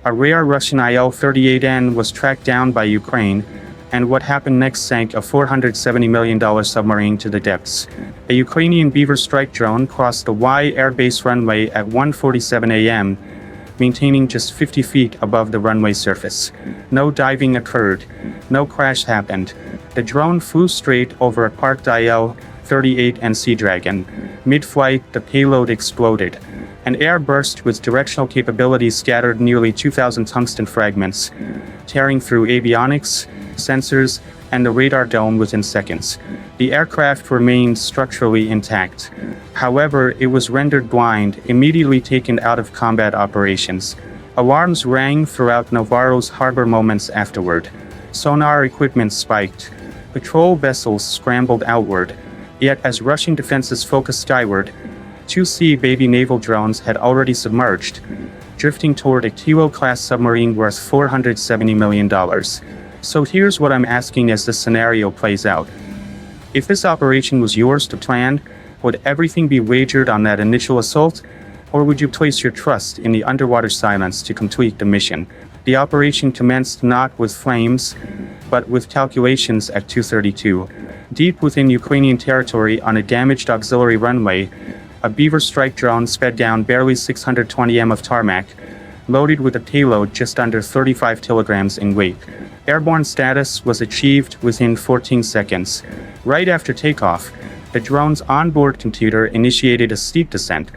A rare Russian IL-38N was tracked down by Ukraine, and what happened next sank a $470 million submarine to the depths. A Ukrainian Beaver strike drone crossed the Y Air Base runway at 1:47 a.m., maintaining just 50 feet above the runway surface. No diving occurred. No crash happened. The drone flew straight over a parked IL-38N Sea Dragon. Mid-flight, the payload exploded. An air burst with directional capabilities scattered nearly 2,000 tungsten fragments, tearing through avionics, sensors, and the radar dome within seconds. The aircraft remained structurally intact. However, it was rendered blind, immediately taken out of combat operations. Alarms rang throughout Navarro's harbor moments afterward. Sonar equipment spiked. Patrol vessels scrambled outward. Yet as Russian defenses focused skyward, 2 Sea-Baby naval drones had already submerged, drifting toward a Kilo-class submarine worth $470 million. So here's what I'm asking as this scenario plays out. If this operation was yours to plan, would everything be wagered on that initial assault? Or would you place your trust in the underwater silence to complete the mission? The operation commenced not with flames, but with calculations at 2:32. Deep within Ukrainian territory on a damaged auxiliary runway, a Beaver strike drone sped down barely 620 m of tarmac, loaded with a payload just under 35 kilograms in weight. Airborne status was achieved within 14 seconds. Right after takeoff, the drone's onboard computer initiated a steep descent,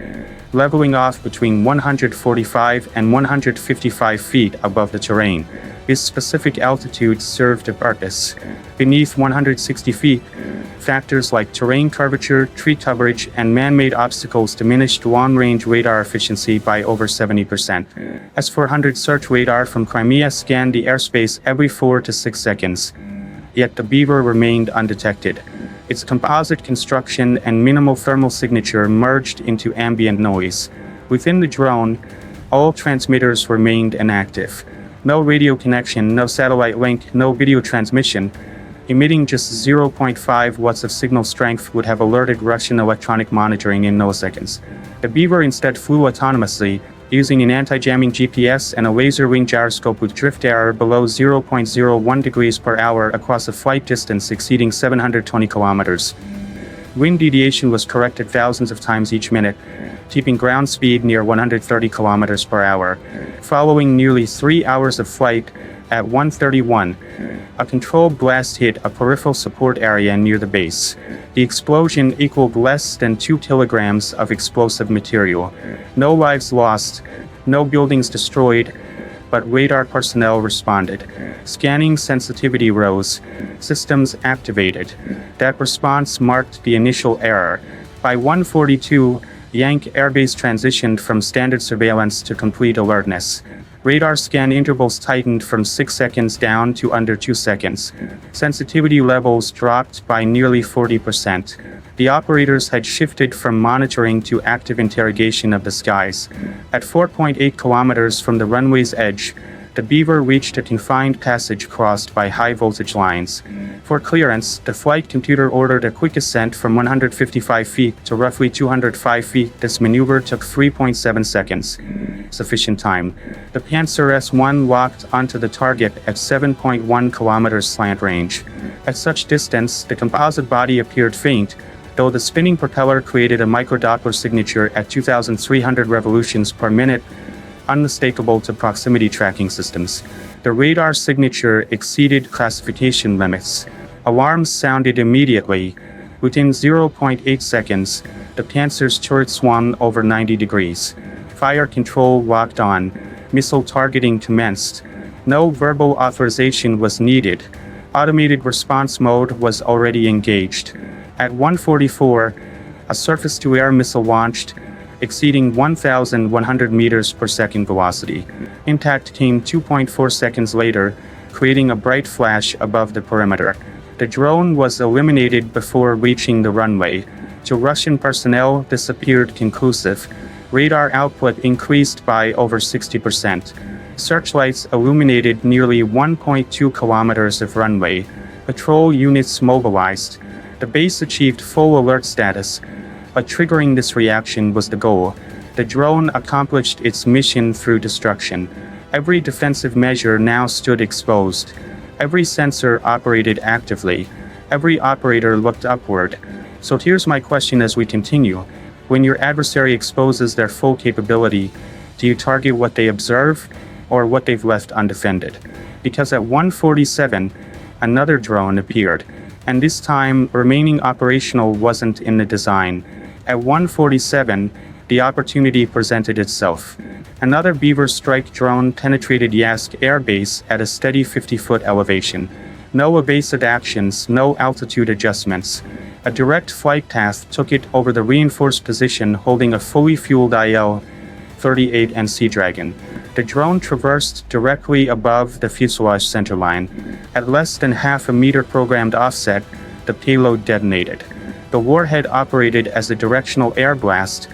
leveling off between 145 and 155 feet above the terrain. This specific altitude served a purpose. Beneath 160 feet, factors like terrain curvature, tree coverage, and man-made obstacles diminished long-range radar efficiency by over 70%. S-400 search radar from Crimea scanned the airspace every 4 to 6 seconds. Yet the Beaver remained undetected. Its composite construction and minimal thermal signature merged into ambient noise. Within the drone, all transmitters remained inactive. No radio connection, no satellite link, no video transmission. Emitting just 0.5 watts of signal strength would have alerted Russian electronic monitoring in milliseconds. The Beaver instead flew autonomously, using an anti-jamming GPS and a laser wing gyroscope with drift error below 0.01 degrees per hour across a flight distance exceeding 720 kilometers. Wind deviation was corrected thousands of times each minute, keeping ground speed near 130 kilometers per hour. Following nearly 3 hours of flight, at 1:31, a controlled blast hit a peripheral support area near the base. The explosion equaled less than 2 kilograms of explosive material. No lives lost, no buildings destroyed, but radar personnel responded. Scanning sensitivity rose. Systems activated. That response marked the initial error. By 1:42, Yank Airbase transitioned from standard surveillance to complete alertness. Radar scan intervals tightened from 6 seconds down to under 2 seconds. Sensitivity levels dropped by nearly 40%. The operators had shifted from monitoring to active interrogation of the skies. At 4.8 kilometers from the runway's edge, the Beaver reached a confined passage crossed by high-voltage lines. For clearance, the flight computer ordered a quick ascent from 155 feet to roughly 205 feet. This maneuver took 3.7 seconds. Sufficient time. The Panzer S-1 locked onto the target at 7.1 kilometers slant range. At such distance, the composite body appeared faint, though the spinning propeller created a microdoppler signature at 2,300 revolutions per minute, unmistakable to proximity tracking systems. The radar signature exceeded classification limits. Alarms sounded immediately. Within 0.8 seconds, the Panzer's turret swung over 90 degrees. Fire control locked on. Missile targeting commenced. No verbal authorization was needed. Automated response mode was already engaged. At 1:44, a surface-to-air missile launched, exceeding 1,100 meters per second velocity. Impact came 2.4 seconds later, creating a bright flash above the perimeter. The drone was eliminated before reaching the runway. To Russian personnel, this appeared conclusive. Radar output increased by over 60%. Searchlights illuminated nearly 1.2 kilometers of runway. Patrol units mobilized. The base achieved full alert status, but triggering this reaction was the goal. The drone accomplished its mission through destruction. Every defensive measure now stood exposed. Every sensor operated actively. Every operator looked upward. So here's my question as we continue. When your adversary exposes their full capability, do you target what they observe or what they've left undefended? Because at 1:47, another drone appeared, and this time remaining operational wasn't in the design. At 1:47, the opportunity presented itself. Another Beaver strike drone penetrated Yask Air Base at a steady 50-foot elevation. No evasive actions, no altitude adjustments. A direct flight path took it over the reinforced position holding a fully fueled IL-38N Sea Dragon. The drone traversed directly above the fuselage centerline. At less than half a meter programmed offset, the payload detonated. The warhead operated as a directional air blast,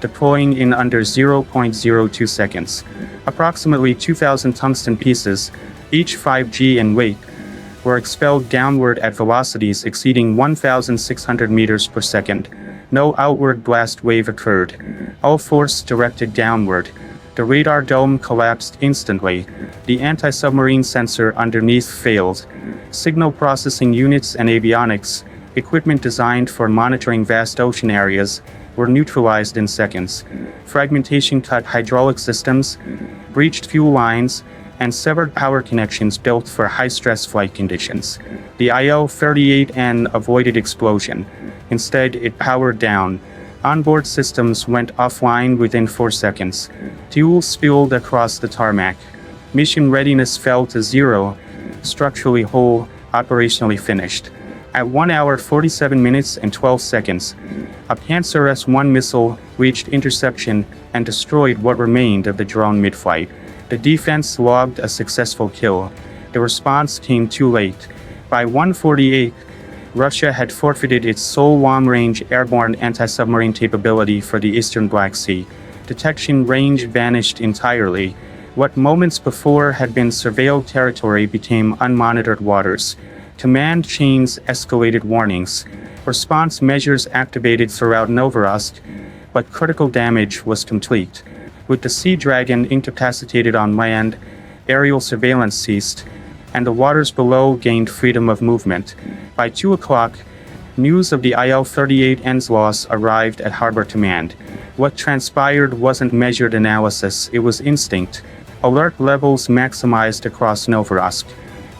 deploying in under 0.02 seconds. Approximately 2,000 tungsten pieces, each 5G in weight, were expelled downward at velocities exceeding 1,600 meters per second. No outward blast wave occurred. All force directed downward. The radar dome collapsed instantly. The anti-submarine sensor underneath failed. Signal processing units and avionics, equipment designed for monitoring vast ocean areas, were neutralized in seconds. Fragmentation cut hydraulic systems, breached fuel lines, and severed power connections built for high-stress flight conditions. The IL-38N avoided explosion. Instead, it powered down. Onboard systems went offline within 4 seconds. Fuel spilled across the tarmac. Mission readiness fell to 0. Structurally whole, operationally finished. At 1 hour 47 minutes and 12 seconds, a Panzer S-1 missile reached interception and destroyed what remained of the drone mid-flight. The defense logged a successful kill. The response came too late. By 1:48, Russia had forfeited its sole long-range airborne anti-submarine capability for the eastern Black Sea. Detection range vanished entirely. What moments before had been surveilled territory became unmonitored waters. Command chains escalated warnings. Response measures activated throughout Novorossiysk, but critical damage was complete. With the Sea Dragon incapacitated on land, aerial surveillance ceased, and the waters below gained freedom of movement. By 2 o'clock, news of the IL-38N's loss arrived at Harbor Command. What transpired wasn't measured analysis, it was instinct. Alert levels maximized across Novorossiysk.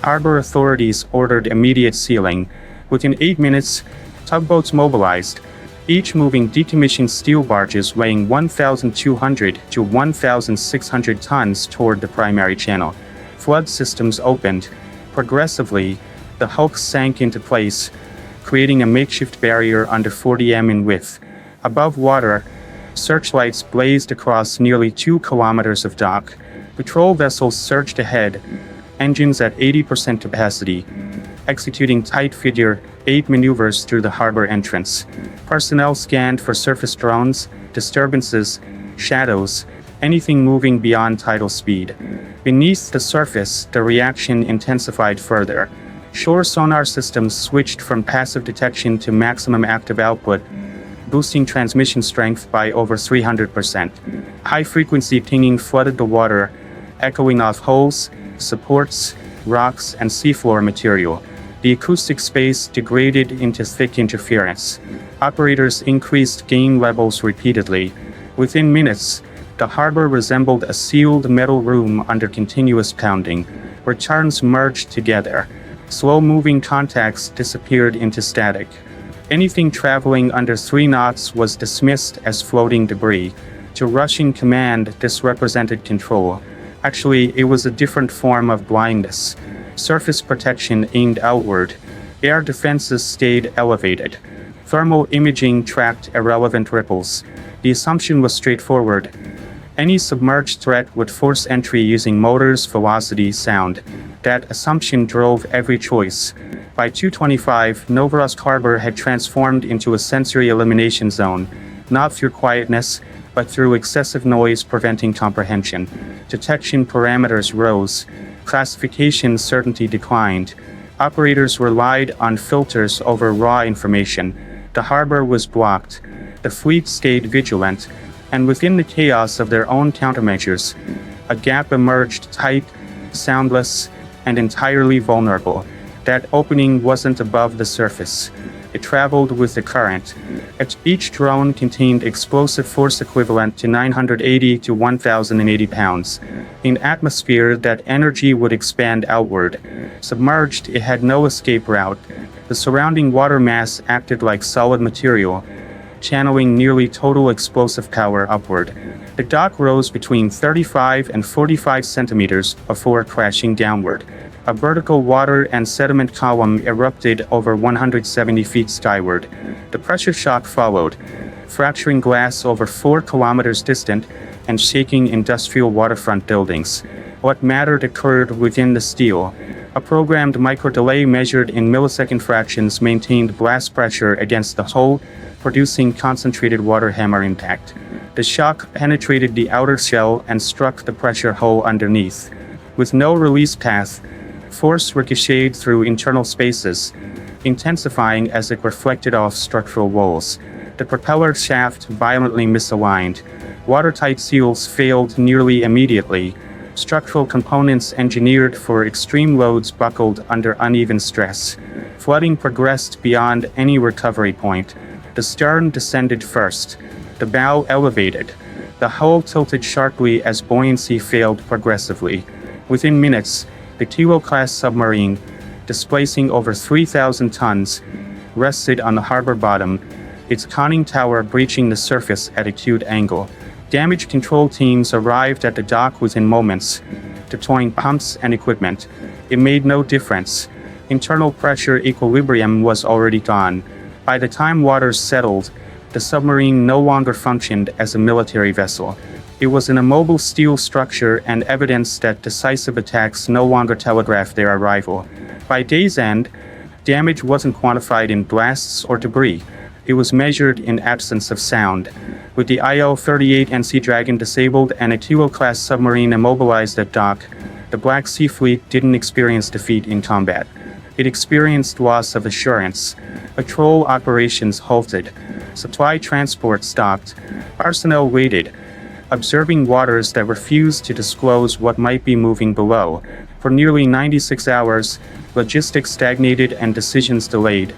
Harbor authorities ordered immediate sealing. Within 8 minutes, tugboats mobilized, each moving decommissioned steel barges weighing 1,200 to 1,600 tons toward the primary channel. Flood systems opened. Progressively, the hulks sank into place, creating a makeshift barrier under 40 m in width. Above water, searchlights blazed across nearly 2 kilometers of dock. Patrol vessels surged ahead, engines at 80% capacity, executing tight figure 8 maneuvers through the harbor entrance. Personnel scanned for surface drones, disturbances, shadows, anything moving beyond tidal speed. Beneath the surface, the reaction intensified further. Shore sonar systems switched from passive detection to maximum active output, boosting transmission strength by over 300%. High-frequency pinging flooded the water, echoing off hulls, supports, rocks, and seafloor material. The acoustic space degraded into thick interference. Operators increased gain levels repeatedly. Within minutes, the harbor resembled a sealed metal room under continuous pounding, where turns merged together. Slow-moving contacts disappeared into static. Anything traveling under 3 knots was dismissed as floating debris. To Russian command, this represented control. Actually, it was a different form of blindness. Surface protection aimed outward. Air defenses stayed elevated. Thermal imaging tracked irrelevant ripples. The assumption was straightforward. Any submerged threat would force entry using motors, velocity, sound. That assumption drove every choice. By 2:25, Novorossiysk Harbor had transformed into a sensory elimination zone, not through quietness, but through excessive noise preventing comprehension. Detection parameters rose. Classification certainty declined. Operators relied on filters over raw information. The harbor was blocked. The fleet stayed vigilant, and within the chaos of their own countermeasures, A gap emerged tight, soundless, and entirely vulnerable. That opening wasn't above the surface. It traveled with the current. Each drone contained explosive force equivalent to 980 to 1,080 pounds. In atmosphere, that energy would expand outward. Submerged, it had no escape route. The surrounding water mass acted like solid material, channeling nearly total explosive power upward. The dock rose between 35 and 45 centimeters before crashing downward. A vertical water and sediment column erupted over 170 feet skyward. The pressure shock followed, fracturing glass over 4 kilometers distant and shaking industrial waterfront buildings. What mattered occurred within the steel. A programmed micro-delay measured in millisecond fractions maintained blast pressure against the hull, producing concentrated water hammer impact. The shock penetrated the outer shell and struck the pressure hull underneath. With no release path, force ricocheted through internal spaces, intensifying as it reflected off structural walls. The propeller shaft violently misaligned. Watertight seals failed nearly immediately. Structural components engineered for extreme loads buckled under uneven stress. Flooding progressed beyond any recovery point. The stern descended first. The bow elevated. The hull tilted sharply as buoyancy failed progressively. Within minutes, the Kilo-class submarine, displacing over 3,000 tons, rested on the harbor bottom, its conning tower breaching the surface at acute angle. Damage control teams arrived at the dock within moments, deploying pumps and equipment. It made no difference. Internal pressure equilibrium was already gone. By the time waters settled, the submarine no longer functioned as a military vessel. It was an immobile steel structure and evidence that decisive attacks no longer telegraphed their arrival. By day's end, damage wasn't quantified in blasts or debris. It was measured in absence of sound. With the IL-38N Sea Dragon disabled and a Kilo-class submarine immobilized at dock, the Black Sea Fleet didn't experience defeat in combat. It experienced loss of assurance. Patrol operations halted. Supply transport stopped. Personnel waited, observing waters that refused to disclose what might be moving below. For nearly 96 hours, logistics stagnated and decisions delayed.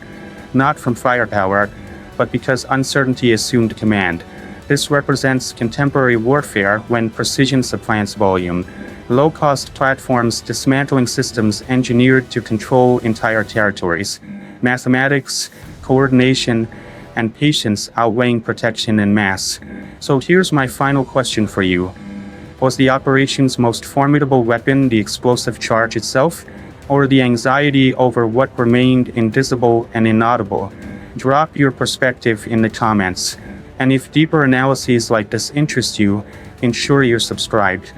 Not from firepower, but because uncertainty assumed command. This represents contemporary warfare when precision supplants volume. Low-cost platforms dismantling systems engineered to control entire territories. Mathematics, coordination, and patience outweighing protection en masse. So here's my final question for you. Was the operation's most formidable weapon the explosive charge itself, or the anxiety over what remained invisible and inaudible? Drop your perspective in the comments. And if deeper analyses like this interest you, ensure you're subscribed.